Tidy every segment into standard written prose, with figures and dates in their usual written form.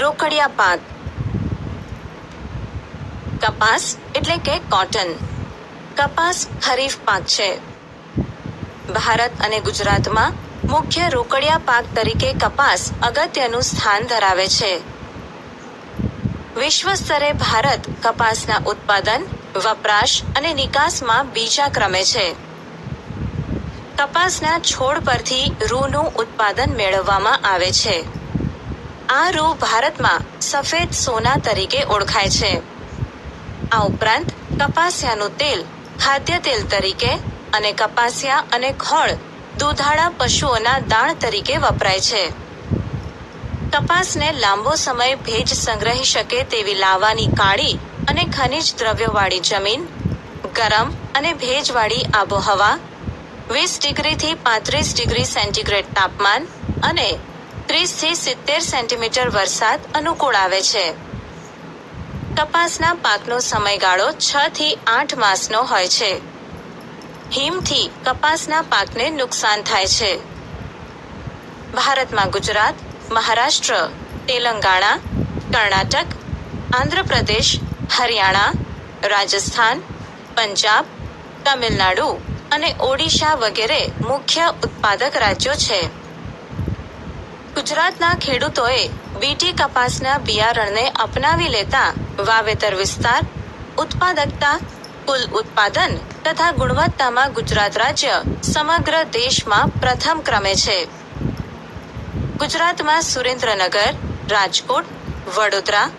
રોકડિયા પાક. કપાસ એટલે કે કોટન. કપાસ ખરીફ પાક છે. ભારત અને ગુજરાતમાં મુખ્ય રોકડિયા પાક તરીકે કપાસ અગત્યનું સ્થાન ધરાવે છે. વિશ્વ સ્તરે ભારત કપાસના ઉત્પાદન, વપરાશ અને નિકાસમાં બીજા ક્રમે છે. કપાસના છોડ પરથી રૂનું ઉત્પાદન મેળવવામાં આવે છે. આ રૂ ભારતમાં સફેદ સોના તરીકે ઓળખાય છે. આ ઉપરાંત કપાસિયાનું તેલ ખાદ્ય તેલ તરીકે અને કપાસિયા અને ખોળ દૂધાળા પશુઓના દાણ તરીકે વપરાય છે. કપાસને લાંબો સમય ભેજ સંગ્રહી શકે તેવી લાવાની કાળી અને ખનિજ દ્રવ્યોવાળી જમીન, ગરમ અને ભેજવાળી આબોહવા, 20 ડિગ્રીથી 35 ડિગ્રી સેન્ટીગ્રેડ તાપમાન અને 30 થી 70 સેન્ટીમીટર વરસાદ અનુકૂળ આવે છે. કપાસના પાકનો સમયગાળો 6 થી 8 માસનો હોય છે. હિમથી કપાસના પાકને નુકસાન થાય છે. ભારતમાં ગુજરાત, મહારાષ્ટ્ર, તેલંગાણા, કર્ણાટક, આંધ્રપ્રદેશ, હરિયાણા, રાજસ્થાન, પંજાબ, તમિલનાડુ અને ઓડિશા વગેરે મુખ્ય ઉત્પાદક રાજ્યો છે. ગુજરાતના ખેડૂતોએ બીટી કપાસના બિયારણને અપનાવી લેતા વાવેતર વિસ્તાર, ઉત્પાદકતા, કુલ ઉત્પાદન તથા ગુણવત્તામાં ગુજરાત રાજ્ય સમગ્ર દેશમાં પ્રથમ ક્રમે છે. ગુજરાતમાં સુરેન્દ્રનગર, રાજકોટ, વડોદરા,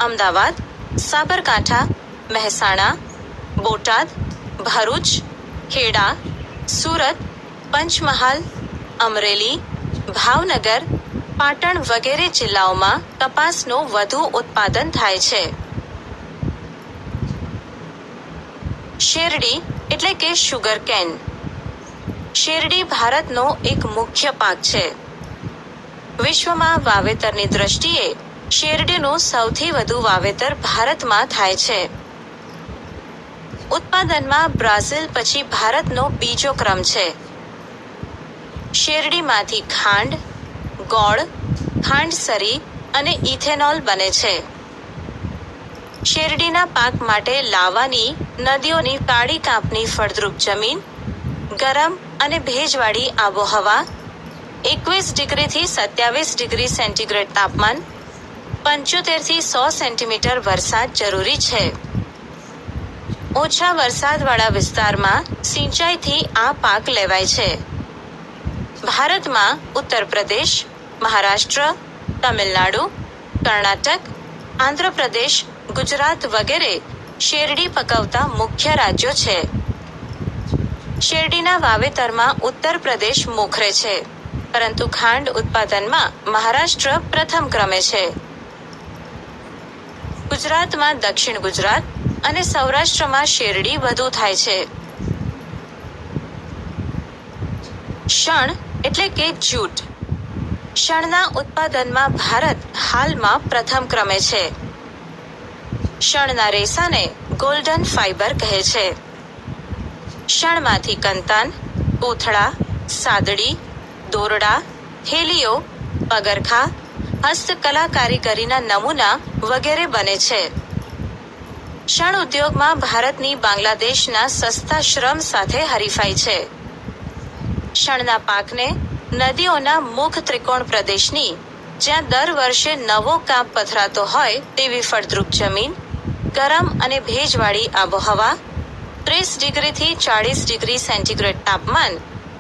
અમદાવાદ, સાબરકાંઠા, મહેસાણા, બોટાદ, ભરૂચ, ખેડા, સુરત, પંચમહાલ, અમરેલી, ભાવનગર, પાટણ વગેરે જિલ્લાઓમાં કપાસનું વધુ ઉત્પાદન થાય છે. શેરડી એટલે કે શુગર કેન. શેરડી ભારતનો એક મુખ્ય પાક છે. વિશ્વમાં વાવેતરની દ્રષ્ટિએ શેરડીનું સૌથી વધુ વાવેતર ભારતમાં થાય છે. ઉત્પાદનમાં બ્રાઝિલ પછી ભારતનો બીજો ક્રમ છે. શેરડીમાંથી ખાંડ, ગોળ, ખાંડસરી અને ઇથેનોલ બને છે. શેરડીના પાક માટે લાવાની નદીઓની કાળી કાંપની ફળદ્રુપ જમીન, ગરમ અને ભેજવાળી આબોહવા, 21 ડિગ્રીથી 27 ડિગ્રી સેન્ટીગ્રેડ તાપમાન, 75 થી 100 સેન્ટીમીટર વરસાદ જરૂરી છે. ઓછા વરસાદવાળા વિસ્તારમાં સિંચાઈથી આ પાક લેવાય છે. ભારતમાં ઉત્તર પ્રદેશ, મહારાષ્ટ્ર, તમિલનાડુ, કર્ણાટક, આંધ્રપ્રદેશ, ગુજરાત વગેરે શેરડી પકવતા મુખ્ય રાજ્યો છે. શેરડીના વાવેતરમાં ઉત્તર પ્રદેશ મોખરે છે, પરંતુ ખાંડ ઉત્પાદનમાં મહારાષ્ટ્ર પ્રથમ ક્રમે છે. ગુજરાતમાં દક્ષિણ ગુજરાત અને સૌરાષ્ટ્રમાં શેરડી વધુ થાય છે. શણ એટલે કે જૂટ. શણના ઉત્પાદનમાં ભારત હાલમાં પ્રથમ ક્રમે છે. શણના રેસાને ગોલ્ડન ફાઇબર કહે છે. શણમાંથી કંતાન, કોથળા, સાદડી, દોરડા, થેલીઓ, પગરખા, હસ્તકલા કારીગરીના નમૂના વગેરે બને છે. શણ ઉદ્યોગમાં ભારતની બાંગ્લાદેશના સસ્તા શ્રમ સાથે હરીફાઈ છે. શણના પાકને નદીઓના મુખ ત્રિકોણ પ્રદેશની, જ્યાં દર વર્ષે નવો કાપ પથરાતો હોય તેવી ફળદ્રુપ જમીન, ગરમ અને ભેજવાળી આબોહવા, 30 ડિગ્રીથી 40 ડિગ્રી સેન્ટીગ્રેડ તાપમાન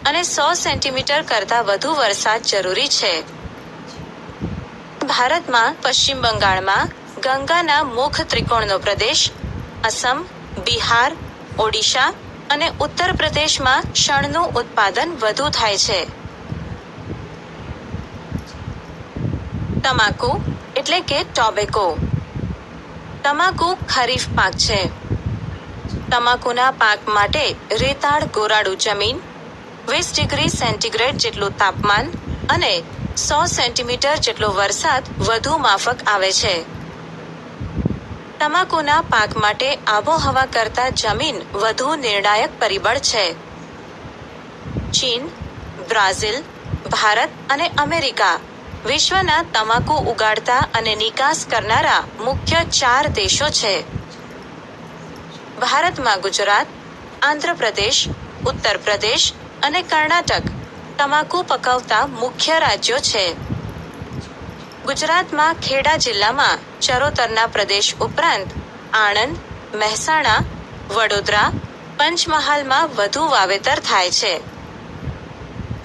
અને 100 સેન્ટીમીટર કરતાં વધુ વરસાદ જરૂરી છે. ભારતમાં પશ્ચિમ બંગાળમાં ગંગાના મુખ ત્રિકોણનો પ્રદેશ, અસમ, બિહાર, ઓડિશા અને ઉત્તર પ્રદેશમાં શણનું ઉત્પાદન વધુ થાય છે. તમાકુ એટલે કે ટોબેકો. તમાકુ ખરીફ પાક છે. તમાકુના પાક માટે રેતાળ ગોરાડુ જમીન, 20 ડિગ્રી સેન્ટીગ્રેડ જેટલું તાપમાન અને 100 સેન્ટીમીટર જેટલો વરસાદ વધુ માફક આવે છે. તમાકુના પાક માટે આબોહવા કરતાં જમીન વધુ નિર્ણાયક પરિબળ છે. ચીન, બ્રાઝિલ, ભારત અને અમેરિકા વિશ્વના તમાકુ ઉગાડતા અને નિકાસ કરનારા મુખ્ય 4 દેશો છે. ભારતમાં ગુજરાત, આંધ્રપ્રદેશ, ઉત્તર પ્રદેશ અને કર્ણાટક તમાકુ પકવતા મુખ્ય રાજ્યો છે. ગુજરાતમાં ખેડા જિલ્લામાં ચરોતરના પ્રદેશ ઉપરાંત આણંદ, મહેસાણા, વડોદરા, પંચમહાલમાં વધુ વાવેતર થાય છે.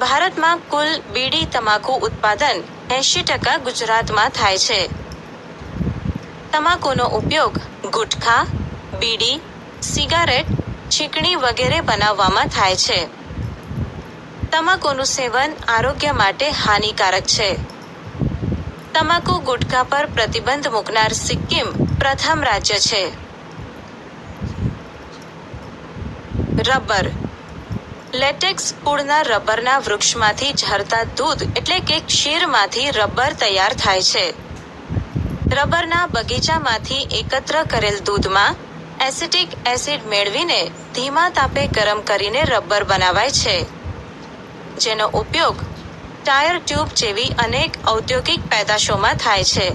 ભારતમાં કુલ બીડી તમાકુ ઉત્પાદન 80% ગુજરાતમાં થાય છે. તમાકુનો ઉપયોગ ગુટખા, બીડી, સિગારેટ, ચીકણી વગેરે બનાવવામાં થાય છે. તમાકુનું સેવન આરોગ્ય માટે હાનિકારક છે. તમાકુ ગુટખા પર પ્રતિબંધ મૂકનાર સિક્કિમ પ્રથમ રાજ્ય છે. રબર. લેટેક્સ કુળના રબરના વૃક્ષમાંથી ઝરતા દૂધ એટલે કે ક્ષીરમાંથી રબર તૈયાર થાય છે. રબરના બગીચામાંથી એકત્ર કરેલ દૂધમાં એસિટિક એસિડ મેળવીને ધીમા તાપે ગરમ કરીને રબર બનાવાય છે, જેનો ઉપયોગ ટાયર ટ્યુબ જેવી અનેક ઔદ્યોગિક પેદાશોમાં થાય છે.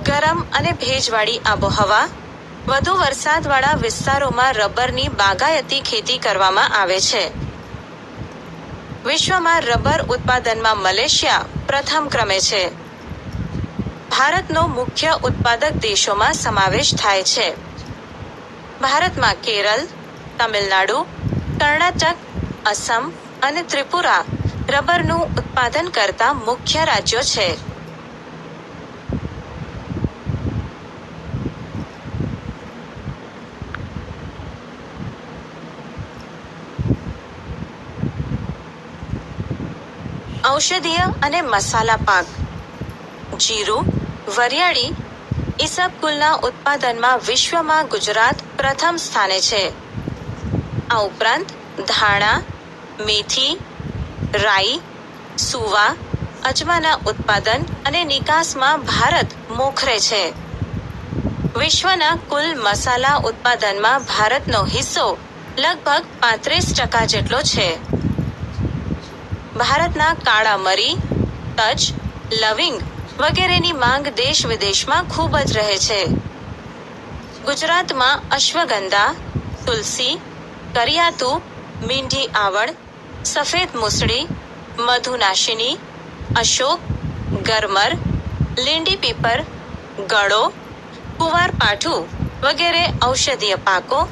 ગરમ અને ભેજવાળી આબોહવા, વધુ વરસાદવાળા વિસ્તારોમાં રબરની બાગાયતી ખેતી કરવામાં આવે છે. વિશ્વમાં રબર ઉત્પાદનમાં મલેશિયા પ્રથમ ક્રમે છે. ભારતનો મુખ્ય ઉત્પાદક દેશોમાં સમાવેશ થાય છે. ભારતમાં કેરળ, તમિલનાડુ, કર્ણાટક, અસમ અને ત્રિપુરા રબરનું ઉત્પાદન કરતા મુખ્ય રાજ્યો છે. ઔષધીય અને મસાલા પાક. જીરું, વરિયાળી, ઈસબગુલના ઉત્પાદનમાં વિશ્વમાં ગુજરાત પ્રથમ સ્થાને છે. આ ઉપરાંત ધાણા, મેથી, રાઈ, સુવા, અજમાના ઉત્પાદન અને નિકાસમાં ભારત મોખરે છે. વિશ્વના કુલ મસાલા ઉત્પાદનમાં ભારતનો હિસ્સો લગભગ 35% જેટલો છે. ભારતના કાળા મરી, તજ, લવિંગ વગેરેની માંગ દેશ વિદેશમાં ખૂબ જ રહે છે. ગુજરાતમાં અશ્વગંધા, તુલસી, કરિયાતુ, મીંઢી આવળ, સફેદ મૂસળી, મધુનાશિની, અશોક, ગરમર, લીંડી પીપર, ગળો, કુંવારપાઠું વગેરે ઔષધીય પાકો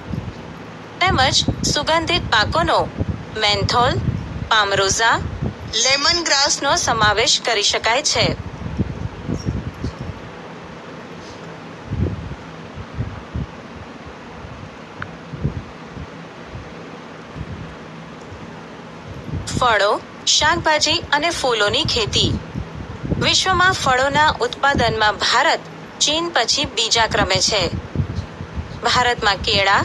તેમજ સુગંધિત પાકોનો મેન્થોલ, પામરોઝા, લેમનગ્રાસનો સમાવેશ કરી શકાય છે. ફળો, શાકભાજી અને ફૂલોની ખેતી. વિશ્વમાં ફળોના ઉત્પાદનમાં ભારત ચીન પછી બીજા ક્રમે છે. ભારતમાં કેળા,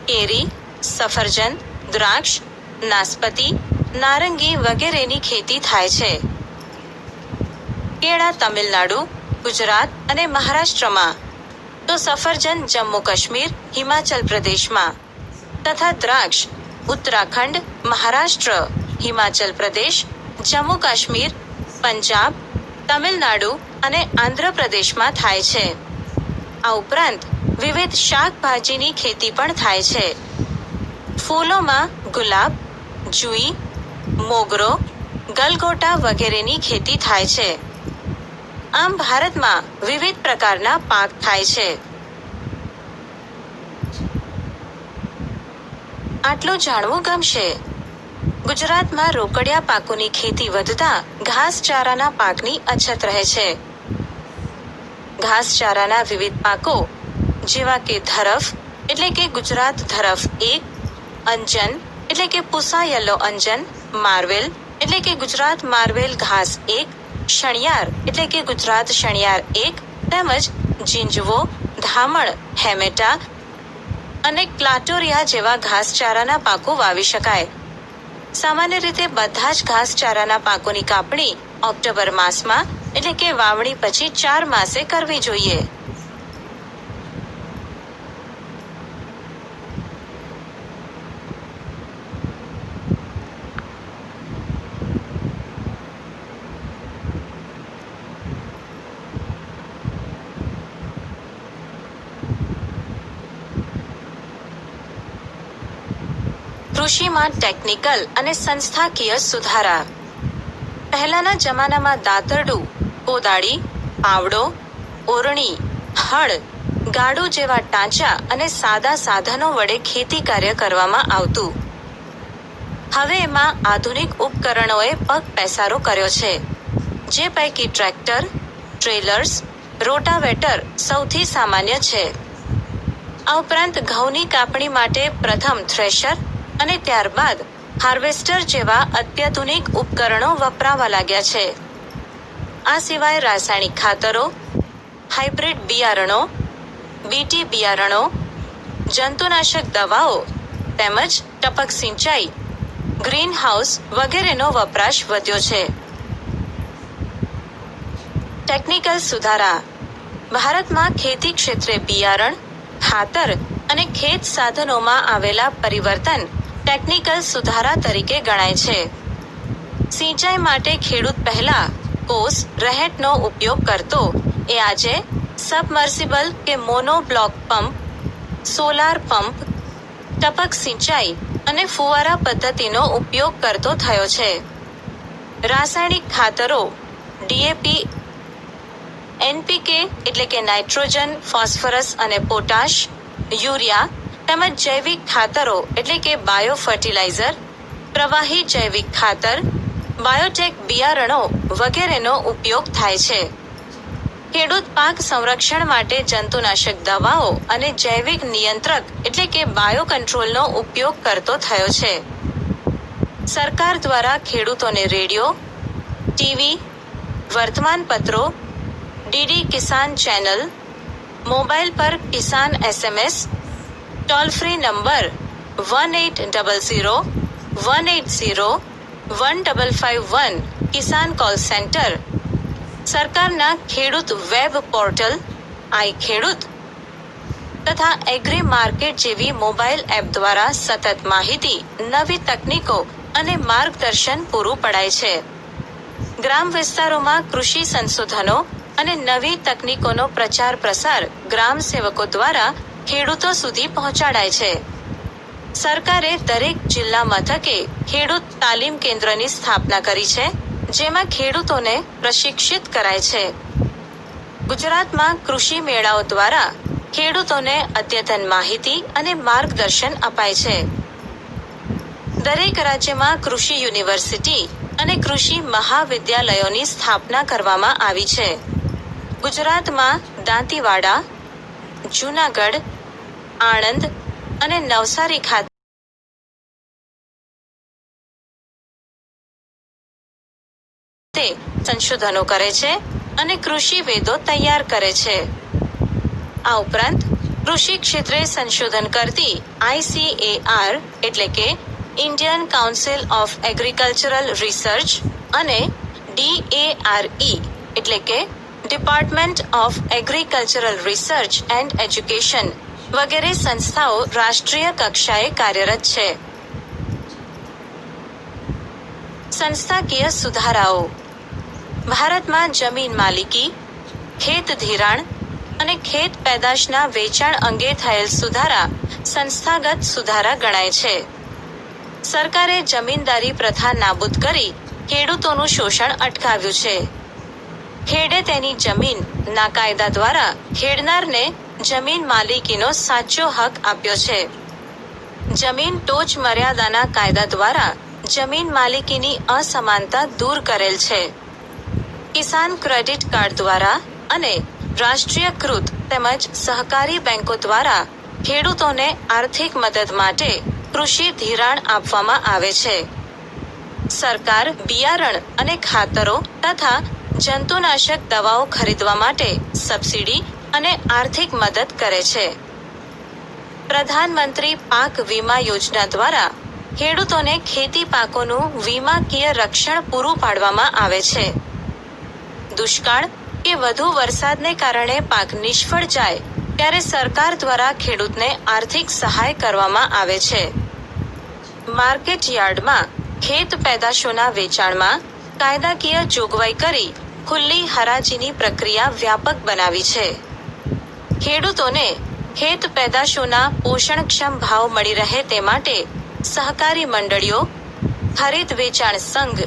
કેરી, સફરજન, દ્રાક્ષ, નાસપતિ, નારંગી વગેરેની ખેતી થાય છે. કેળા તમિલનાડુ, ગુજરાત અને મહારાષ્ટ્રમાં, તો સફરજન જમ્મુ કાશ્મીર, હિમાચલ પ્રદેશમાં તથા દ્રાક્ષ ઉત્તરાખંડ, મહારાષ્ટ્ર, હિમાચલ પ્રદેશ, જમ્મુ કાશ્મીર, પંજાબ, તમિલનાડુ અને આંધ્ર પ્રદેશમાં થાય છે. આ ઉપરાંત વિવિધ શાકભાજીની ખેતી પણ થાય છે. ફૂલોમાં ગુલાબ, જુઈ, મોગરો, ગલગોટા વગેરેની ખેતી થાય છે. આમ ભારતમાં વિવિધ પ્રકારના પાક થાય છે. આટલું જાણવું ગમશે. ગુજરાતમાં રોકડિયા પાકોની ખેતી વધતા ઘાસચારાના પાકની અછત રહે છે. ઘાસચારાના વિવિધ પાકો જેવા કે ધરફ એટલે કે ગુજરાત ધરફ 1, અંજન એટલે કે પૂસા યલો અંજન, માર્વેલ એટલે કે ગુજરાત માર્વેલ ઘાસ 1, શણિયાર એટલે કે ગુજરાત શણિયાર 1 તેમજ જીંજવો, ધામણ, હેમેટા અને ક્લાટોરિયા જેવા ઘાસચારાના પાકો વાવી શકાય. સામાન્ય રીતે બધા જ ઘાસચારાના પાકોની કાપણી ઓક્ટોબર માસમાં એટલે કે વાવણી પછી 4 માસે કરવી જોઈએ. કૃષિમાં ટેકનિકલ અને સંસ્થાકીય સુધારા. પહેલાના જમાનામાં દાતરડું, કોદાળી, પાવડો, ઓરણી, હળ, ગાડું જેવા ટાંચા અને સાદા સાધનો વડે ખેતી કાર્ય કરવામાં આવતું. હવે એમાં આધુનિક ઉપકરણોએ પગ પેસારો કર્યો છે, જે પૈકી ટ્રેક્ટર, ટ્રેલર્સ, રોટાવેટર સૌથી સામાન્ય છે. આ ઉપરાંત ઘઉંની કાપણી માટે પ્રથમ થ્રેશર અને ત્યારબાદ હાર્વેસ્ટર જેવા અત્યાધુનિક ઉપકરણો વપરાવા લાગ્યા છે. આ સિવાય રાસાયણિક ખાતરો, હાઇબ્રિડ બિયારણો, બીટી બિયારણો, જંતુનાશક દવાઓ તેમજ ટપક સિંચાઈ, ગ્રીન હાઉસ વગેરેનો વપરાશ વધ્યો છે. ટેકનિકલ સુધારા. ભારતમાં ખેતી ક્ષેત્રે બિયારણ, ખાતર અને ખેત સાધનોમાં આવેલા પરિવર્તન ટેકનિકલ સુધારા તરીકે ગણાય છે. સિંચાઈ માટે ખેડૂત પહેલા કોસ રહેટનો ઉપયોગ કરતો એ આજે સબમર્સિબલ કે મોનોબ્લોક પંપ, સોલાર પંપ, ટપક સિંચાઈ અને ફુવારા પદ્ધતિનો ઉપયોગ કરતો થયો છે. રાસાયણિક ખાતરો ડીએપી, એનપીકે એટલે કે નાઇટ્રોજન, ફોસ્ફરસ અને પોટાશ, યુરિયા તેમજ જૈવિક ખાતરો એટલે કે બાયો ફર્ટિલાઇઝર, પ્રવાહી જૈવિક ખાતર, બાયોટેક બિયારણો વગેરેનો ઉપયોગ થાય છે. ખેડૂત પાક સંરક્ષણ માટે જંતુનાશક દવાઓ અને જૈવિક નિયંત્રક એટલે કે બાયો કંટ્રોલનો ઉપયોગ કરતો થયો છે. સરકાર દ્વારા ખેડૂતોને રેડિયો, ટીવી, વર્તમાનપત્રો, ડીડી કિસાન ચેનલ, મોબાઈલ પર કિસાન એસએમએસ, ટોલ ફ્રી નંબર 1800-180-1551 કિસાન કોલ સેન્ટર, સરકારના ખેડૂત વેબ પોર્ટલ આઈ ખેડૂત તથા એગ્રી માર્કેટ જેવી મોબાઈલ એપ દ્વારા સતત માહિતી, નવી તકનીકો અને માર્ગદર્શન પૂરું પડાય છે. ગ્રામ વિસ્તારોમાં કૃષિ સંશોધનો અને નવી તકનીકોનો પ્રચાર પ્રસાર ગ્રામ સેવકો દ્વારા ખેડૂતો સુધી પહોંચાડાય છે. સરકારે દરેક જિલ્લા મથકે ખેડૂત તાલીમ કેન્દ્રની સ્થાપના કરી છે, જેમાં ખેડૂતોને પ્રશિક્ષિત કરાય છે. ગુજરાતમાં કૃષિ મેળાઓ દ્વારા ખેડૂતોને અદ્યતન માહિતી અને માર્ગદર્શન અપાય છે. દરેક રાજ્યમાં કૃષિ યુનિવર્સિટી અને કૃષિ મહાવિદ્યાલયોની સ્થાપના કરવામાં આવી છે. ગુજરાતમાં દાંતીવાડા, જૂનાગઢ, આણંદ અને નવસારી ખાતે સંશોધનો કરે છે અને કૃષિ વેદો તૈયાર કરે છે. આ ઉપરાંત કૃષિ ક્ષેત્રે સંશોધન કરતી ICAR એટલે કે Indian council of agricultural research અને DARE એટલે કે department of agricultural research and education વગેરે સંસ્થાઓ રાષ્ટ્રીય કક્ષાએ કાર્યરત છે. સંસ્થાકીય સુધારાઓ. ભારતમાં જમીન માલિકી, ખેત ધિરાણ અને ખેત પેદાશના વેચાણ અંગે થયેલ સુધારા સંસ્થાગત સુધારા ગણાય છે. સરકારે જમીનદારી પ્રથા નાબૂદ કરી ખેડૂતોનું શોષણ અટકાવ્યું છે. ખેડે તેની જમીન ના કાયદા દ્વારા ખેડનારને જમીન માલિકીનો સાચો હક આપ્યો છે. જમીન ટોચ મર્યાદાના કાયદા દ્વારા જમીન માલિકીની અસમાનતા દૂર કરેલ છે. કિસાન ક્રેડિટ કાર્ડ દ્વારા અને રાષ્ટ્રીયકૃત તેમજ સહકારી બેંકો દ્વારા ખેડૂતોને આર્થિક મદદ માટે કૃષિ ધિરાણ આપવામાં આવે છે. સરકાર બિયારણ અને ખાતરો તથા જંતુનાશક દવાઓ ખરીદવા માટે સબસિડી અને આર્થિક મદદ કરે છે. પ્રધાનમંત્રી પાક વીમા યોજના દ્વારા ખેડૂતોને ખેતી પાકોનું વીમાકીય રક્ષણ પૂરું પાડવામાં આવે છે. દુષ્કાળ કે વધુ વરસાદને કારણે પાક નિષ્ફળ જાય ત્યારે સરકાર દ્વારા ખેડૂતને આર્થિક સહાય કરવામાં આવે છે. માર્કેટ યાર્ડમાં ખેત પેદાશોના વેચાણમાં કાયદાકીય જોગવાઈ કરી ખુલ્લી હરાજીની પ્રક્રિયા વ્યાપક બનાવી છે. ખેડૂતોને ખેત પેદાશોના પોષણક્ષમ ભાવ મળી રહે તે માટે સહકારી મંડળીઓ, ખરીદ વેચાણ સંઘ,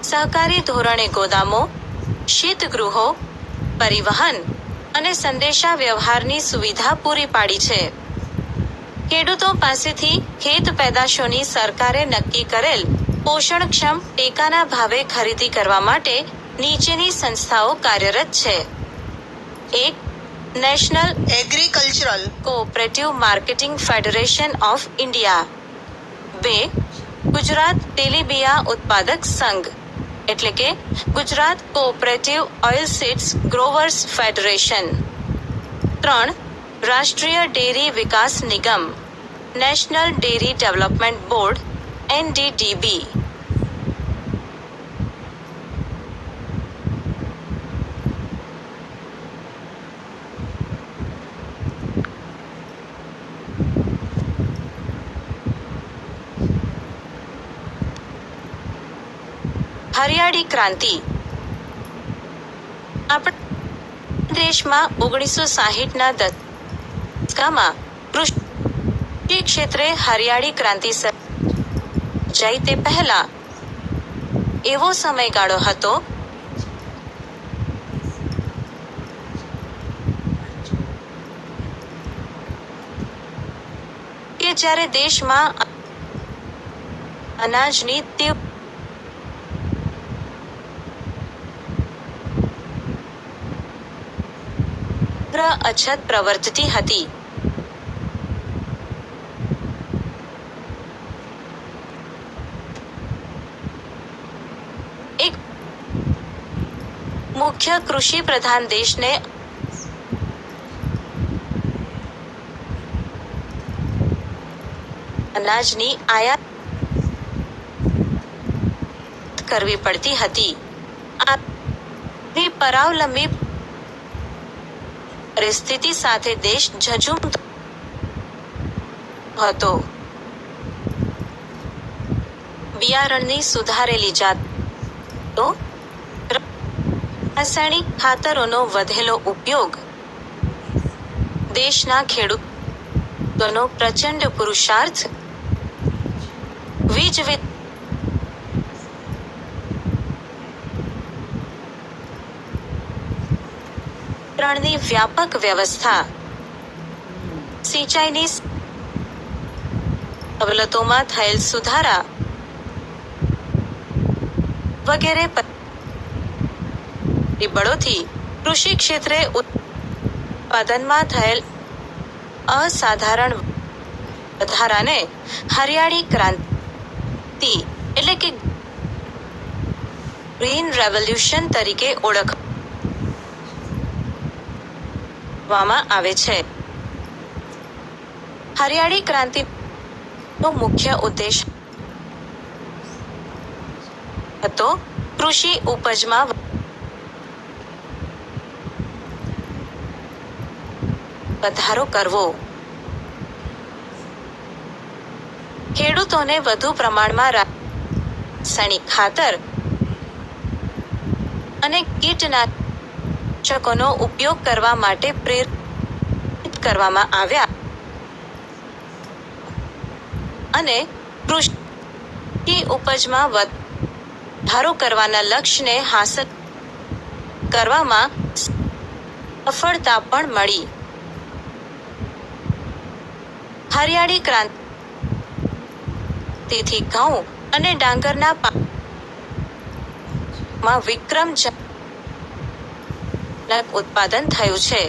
સહકારી ધોરણે ગોદામો, શીતગૃહો, પરિવહન અને સંદેશા વ્યવહારની સુવિધા પૂરી પાડી છે. ખેડૂતો પાસેથી ખેત પેદાશોની સરકારે નક્કી કરેલ પોષણક્ષમ ટેકાના ભાવે ખરીદી કરવા માટે નીચેની સંસ્થાઓ કાર્યરત છે. 1. National agricultural cooperative marketing federation of India. 2. Gujarat તેલીબિયાં ઉત્પાદક સંઘ એટલે કે Gujarat cooperative oilseeds growers federation. 3. રાષ્ટ્રીય ડેરી વિકાસ નિગમ national dairy development board NDDB. હરિયાળી ક્રાંતિ. આપણા દેશમાં 1960ના દશકમાં કૃષિ ક્ષેત્રે હરિયાળી ક્રાંતિ સર્જાઈ તે પહેલા એવો સમયગાળો હતો કે જ્યારે દેશમાં અનાજની તીવ્ર અછત પ્રવર્તતી હતી. એક મુખ્ય કૃષિ પ્રધાન દેશને અનાજની આયાત કરવી પડતી હતી. આવી પરાવલંબી પરિસ્થિતિ સાથે દેશ ઝઝૂમતો હતો. બિયારણની સુધારેલી જાતો, રાસાયણિક ખાતરોનો વધેલો ઉપયોગ, દેશના ખેડૂતોનો પ્રચંડ પુરુષાર્થ, વીજ વિતરણની વ્યાપક વ્યવસ્થા, સિંચાઈની સવલતોમાં થયેલ સુધારા વગેરે પરિબળોથી કૃષિ ક્ષેત્રે ઉત્પાદનમાં થયેલ અસાધારણ વધારાને હરિયાળી ક્રાંતિ એટલે કે ગ્રીન રેવોલ્યુશન તરીકે ઓળખવામાં આવે છે. હરિયાળી ક્રાંતિનો મુખ્ય ઉદ્દેશ હતો કૃષિ ઉપજમાં વધારો કરવો, ખેડૂતોને વધુ પ્રમાણમાં રાસાયણિક ખાતર અને કીટનાશકોનો ઉપયોગ કરવા માટે પ્રેરિત કરવામાં આવ્યા અને કૃષિ ઉપજમાં વધારો કરવાના લક્ષ્યને હાંસલ કરવામાં સફળતા પણ મળી. હરિયાળી ક્રાંતિથી ઘઉં અને ડાંગરના પાકમાં વિક્રમજનક ઉત્પાદન થયું છે.